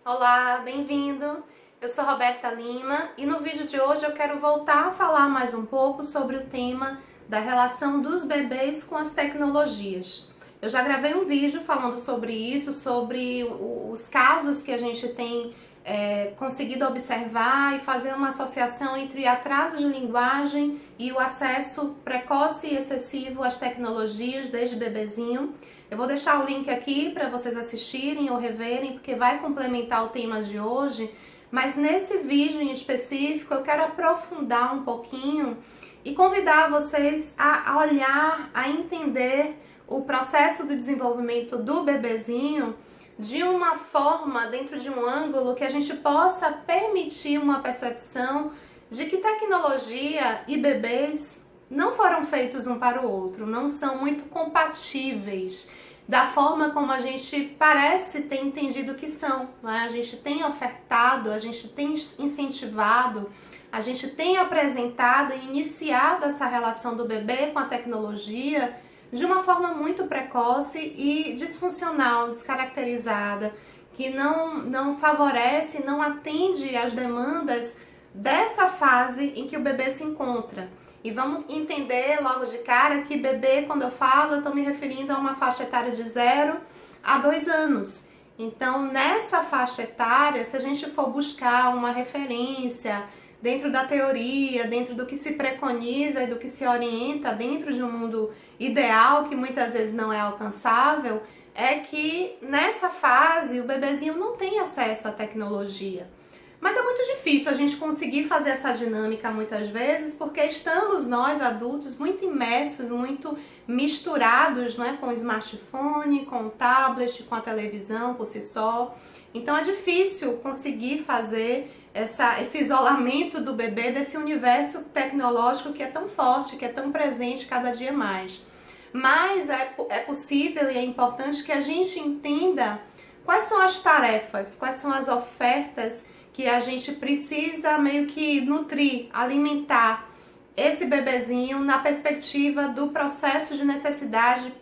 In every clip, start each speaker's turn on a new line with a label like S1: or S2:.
S1: Olá, bem-vindo! Eu sou Roberta Lima e no vídeo de hoje eu quero voltar a falar mais um pouco sobre o tema da relação dos bebês com as tecnologias. Eu já gravei um vídeo falando sobre isso, sobre os casos que a gente tem conseguido observar e fazer uma associação entre atraso de linguagem e o acesso precoce e excessivo às tecnologias desde bebezinho. Eu vou deixar o link aqui para vocês assistirem ou reverem, porque vai complementar o tema de hoje, mas nesse vídeo em específico eu quero aprofundar um pouquinho e convidar vocês a olhar, a entender o processo de desenvolvimento do bebezinho de uma forma, dentro de um ângulo que a gente possa permitir uma percepção de que tecnologia e bebês não foram feitos um para o outro, não são muito compatíveis da forma como a gente parece ter entendido que são, não é? A gente tem ofertado, a gente tem incentivado, a gente tem apresentado e iniciado essa relação do bebê com a tecnologia de uma forma muito precoce e disfuncional, descaracterizada, que não favorece, não atende às demandas dessa fase em que o bebê se encontra. E vamos entender logo de cara que bebê, quando eu falo, eu estou me referindo a uma faixa etária de 0 a 2 anos. Então, nessa faixa etária, se a gente for buscar uma referência dentro da teoria, dentro do que se preconiza e do que se orienta dentro de um mundo ideal, que muitas vezes não é alcançável, é que nessa fase o bebezinho não tem acesso à tecnologia. Mas é muito difícil a gente conseguir fazer essa dinâmica muitas vezes, porque estamos nós adultos muito imersos, muito misturados, não é, com o smartphone, com o tablet, com a televisão por si só. Então é difícil conseguir fazer esse isolamento do bebê desse universo tecnológico que é tão forte, que é tão presente cada dia mais. Mas é possível e é importante que a gente entenda quais são as tarefas, quais são as ofertas que a gente precisa meio que nutrir, alimentar esse bebezinho na perspectiva do processo de necessidade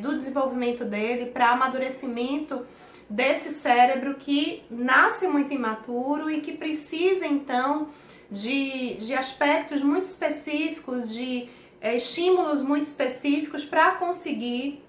S1: do desenvolvimento dele para amadurecimento desse cérebro que nasce muito imaturo e que precisa então de aspectos muito específicos, de estímulos muito específicos para conseguir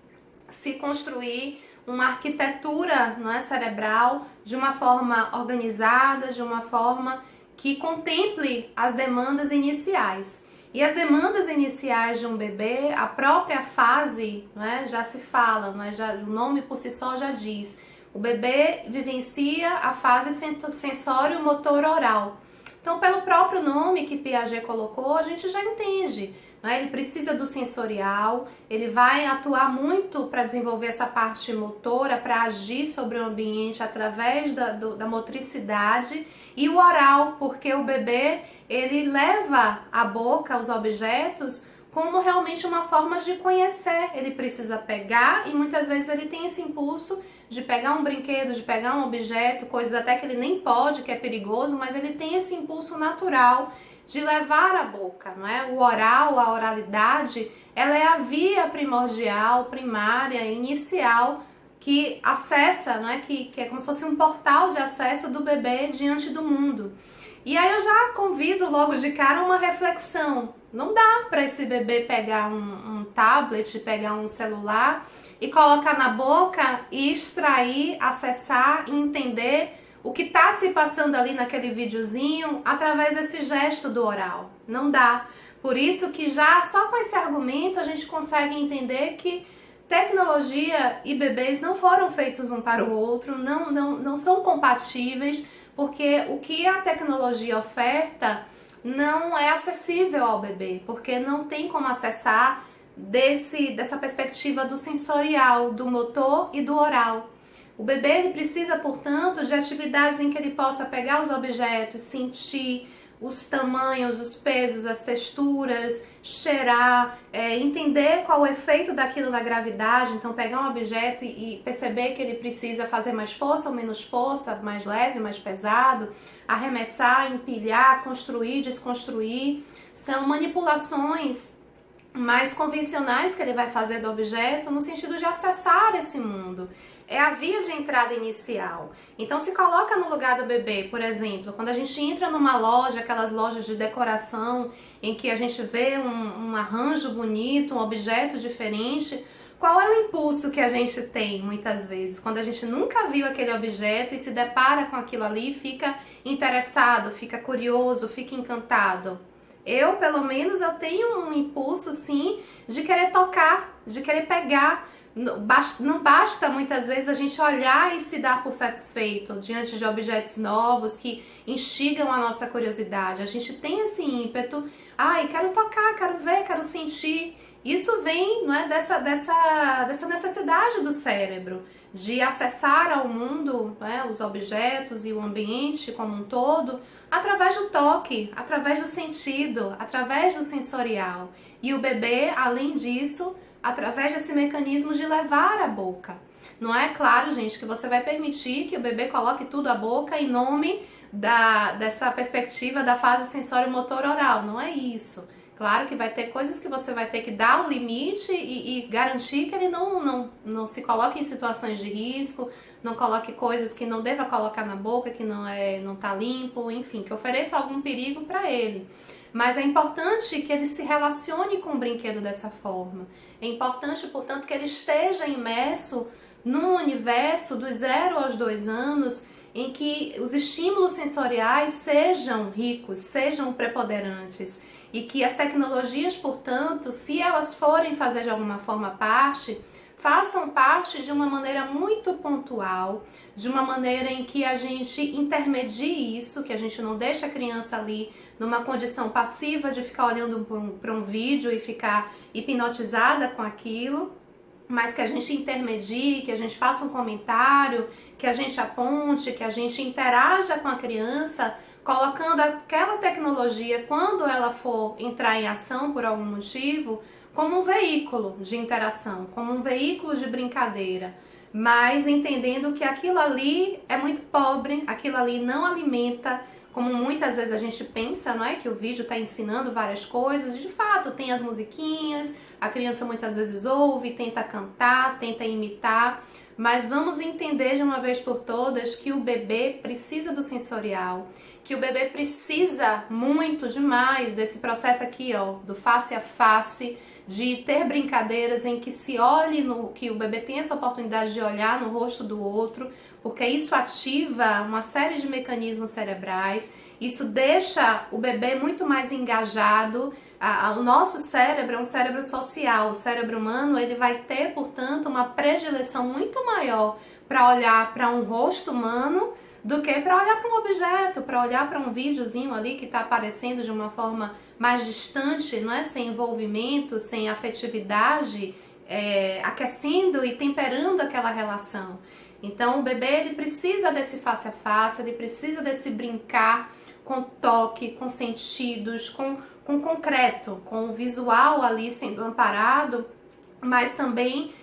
S1: se construir uma arquitetura, não é, cerebral de uma forma organizada, de uma forma que contemple as demandas iniciais. E as demandas iniciais de um bebê, a própria fase, não é, já se fala, não é, o nome por si só já diz. O bebê vivencia a fase sensório-motor oral. Então, pelo próprio nome que Piaget colocou, a gente já entende. Ele precisa do sensorial, ele vai atuar muito para desenvolver essa parte motora, para agir sobre o ambiente através da motricidade, e o oral, porque o bebê ele leva à boca os objetos como realmente uma forma de conhecer. Ele precisa pegar e muitas vezes ele tem esse impulso de pegar um brinquedo, de pegar um objeto, coisas até que ele nem pode, que é perigoso, mas ele tem esse impulso natural de levar à boca, não é? O oral, a oralidade, ela é a via primordial, primária, inicial, que acessa, não é? Que é como se fosse um portal de acesso do bebê diante do mundo. E aí eu já convido logo de cara uma reflexão. Não dá para esse bebê pegar um tablet, pegar um celular e colocar na boca e extrair, acessar e entender o que está se passando ali naquele videozinho através desse gesto do oral. Não dá. Por isso que já só com esse argumento a gente consegue entender que tecnologia e bebês não foram feitos um para o outro, não são compatíveis, porque o que a tecnologia oferta não é acessível ao bebê, porque não tem como acessar dessa perspectiva do sensorial, do motor e do oral. O bebê ele precisa, portanto, de atividades em que ele possa pegar os objetos, sentir os tamanhos, os pesos, as texturas, cheirar, entender qual o efeito daquilo na gravidade. Então, pegar um objeto e perceber que ele precisa fazer mais força ou menos força, mais leve, mais pesado, arremessar, empilhar, construir, desconstruir. São manipulações mais convencionais que ele vai fazer do objeto no sentido de acessar esse mundo. É a via de entrada inicial. Então se coloca no lugar do bebê, por exemplo, quando a gente entra numa loja, aquelas lojas de decoração em que a gente vê um arranjo bonito, um objeto diferente, qual é o impulso que a gente tem muitas vezes? Quando a gente nunca viu aquele objeto e se depara com aquilo ali, fica interessado, fica curioso, fica encantado. Eu, pelo menos, eu tenho um impulso, sim, de querer tocar, de querer pegar. Não basta, muitas vezes, a gente olhar e se dar por satisfeito diante de objetos novos que instigam a nossa curiosidade. A gente tem esse ímpeto, quero tocar, quero ver, quero sentir. Isso vem, não é, dessa necessidade do cérebro de acessar ao mundo, né, os objetos e o ambiente como um todo, através do toque, através do sentido, através do sensorial. E o bebê, além disso, através desse mecanismo de levar à boca. Não é claro, gente, que você vai permitir que o bebê coloque tudo à boca em nome dessa perspectiva da fase sensório-motor oral. Não é isso. Claro que vai ter coisas que você vai ter que dar um limite e garantir que ele não se coloque em situações de risco, não coloque coisas que não deva colocar na boca, que não tá limpo, enfim, que ofereça algum perigo para ele. Mas é importante que ele se relacione com o brinquedo dessa forma. É importante, portanto, que ele esteja imerso num universo dos 0 aos 2 anos em que os estímulos sensoriais sejam ricos, sejam preponderantes. E que as tecnologias, portanto, se elas forem fazer de alguma forma parte, façam parte de uma maneira muito pontual, de uma maneira em que a gente intermedie isso, que a gente não deixa a criança ali numa condição passiva de ficar olhando para um vídeo e ficar hipnotizada com aquilo, mas que a gente intermedie, que a gente faça um comentário, que a gente aponte, que a gente interaja com a criança, colocando aquela tecnologia, quando ela for entrar em ação por algum motivo, como um veículo de interação, como um veículo de brincadeira, mas entendendo que aquilo ali é muito pobre, aquilo ali não alimenta, como muitas vezes a gente pensa, não é? Que o vídeo está ensinando várias coisas, e de fato tem as musiquinhas, a criança muitas vezes ouve, tenta cantar, tenta imitar, mas vamos entender de uma vez por todas que o bebê precisa do sensorial, que o bebê precisa muito demais desse processo aqui, ó, do face a face, de ter brincadeiras em que se olhe, que o bebê tem essa oportunidade de olhar no rosto do outro, porque isso ativa uma série de mecanismos cerebrais, isso deixa o bebê muito mais engajado. O nosso cérebro é um cérebro social, o cérebro humano ele vai ter, portanto, uma predileção muito maior para olhar para um rosto humano do que para olhar para um objeto, para olhar para um videozinho ali que está aparecendo de uma forma mais distante, não é? Sem envolvimento, sem afetividade, aquecendo e temperando aquela relação. Então o bebê ele precisa desse face a face, ele precisa desse brincar com toque, com sentidos, com concreto, com o visual ali sendo amparado, mas também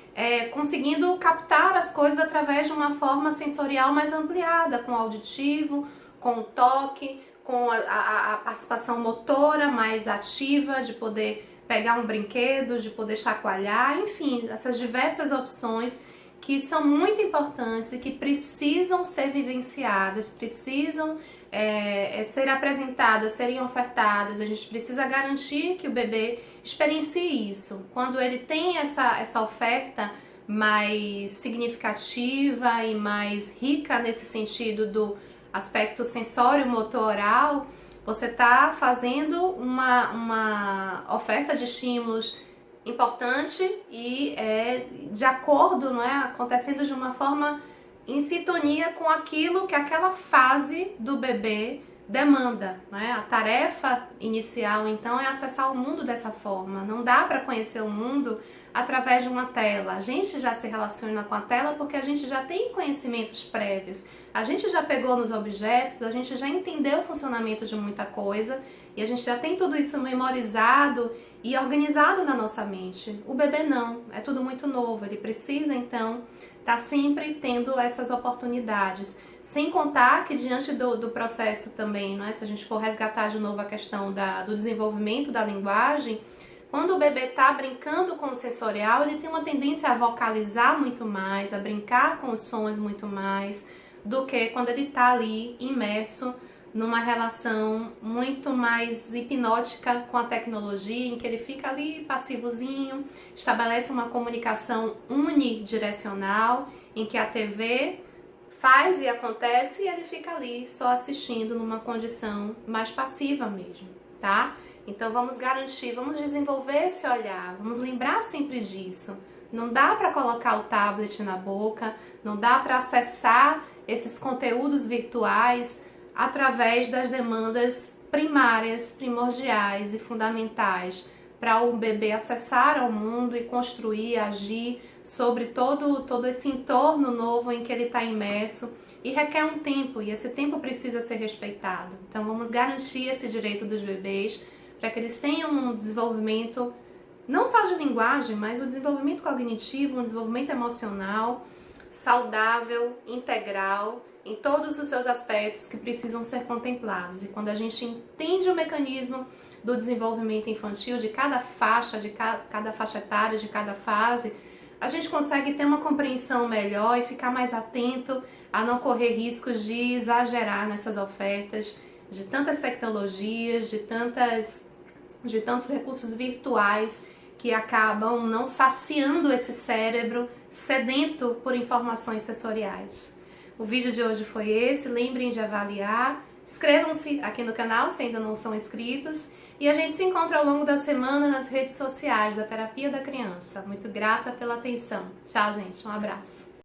S1: conseguindo captar as coisas através de uma forma sensorial mais ampliada, com o auditivo, com o toque, com a participação motora mais ativa, de poder pegar um brinquedo, de poder chacoalhar, enfim, essas diversas opções que são muito importantes e que precisam ser vivenciadas, precisam ser apresentadas, serem ofertadas. A gente precisa garantir que o bebê experiencie isso. Quando ele tem essa oferta mais significativa e mais rica nesse sentido do aspecto sensório-motor-oral, você está fazendo uma oferta de estímulos importante e de acordo, não é? Acontecendo de uma forma em sintonia com aquilo que aquela fase do bebê demanda, né? A tarefa inicial, então, é acessar o mundo dessa forma. Não dá para conhecer o mundo através de uma tela. A gente já se relaciona com a tela porque a gente já tem conhecimentos prévios. A gente já pegou nos objetos, a gente já entendeu o funcionamento de muita coisa e a gente já tem tudo isso memorizado e organizado na nossa mente. O bebê não, é tudo muito novo, ele precisa, então, estar sempre tendo essas oportunidades. Sem contar que diante do processo também, não é? Se a gente for resgatar de novo a questão do desenvolvimento da linguagem, Quando o bebê está brincando com o sensorial, ele tem uma tendência a vocalizar muito mais, a brincar com os sons muito mais, do que quando ele está ali imerso numa relação muito mais hipnótica com a tecnologia, em que ele fica ali passivozinho, estabelece uma comunicação unidirecional, em que a TV faz e acontece e ele fica ali só assistindo numa condição mais passiva mesmo, tá? Então vamos garantir, vamos desenvolver esse olhar, vamos lembrar sempre disso. Não dá para colocar o tablet na boca, não dá para acessar esses conteúdos virtuais através das demandas primárias, primordiais e fundamentais para o bebê acessar ao mundo e construir, agir sobre todo esse entorno novo em que ele está imerso, e requer um tempo, e esse tempo precisa ser respeitado. Então vamos garantir esse direito dos bebês para que eles tenham um desenvolvimento não só de linguagem, mas o desenvolvimento cognitivo, um desenvolvimento emocional saudável, integral, em todos os seus aspectos que precisam ser contemplados. E quando a gente entende o mecanismo do desenvolvimento infantil, de cada faixa etária, de cada fase, a gente consegue ter uma compreensão melhor e ficar mais atento a não correr riscos de exagerar nessas ofertas, de tantas tecnologias, de tantos recursos virtuais que acabam não saciando esse cérebro sedento por informações sensoriais. O vídeo de hoje foi esse, lembrem de avaliar, inscrevam-se aqui no canal se ainda não são inscritos e a gente se encontra ao longo da semana nas redes sociais da Terapia da Criança. Muito grata pela atenção. Tchau, gente. Um abraço.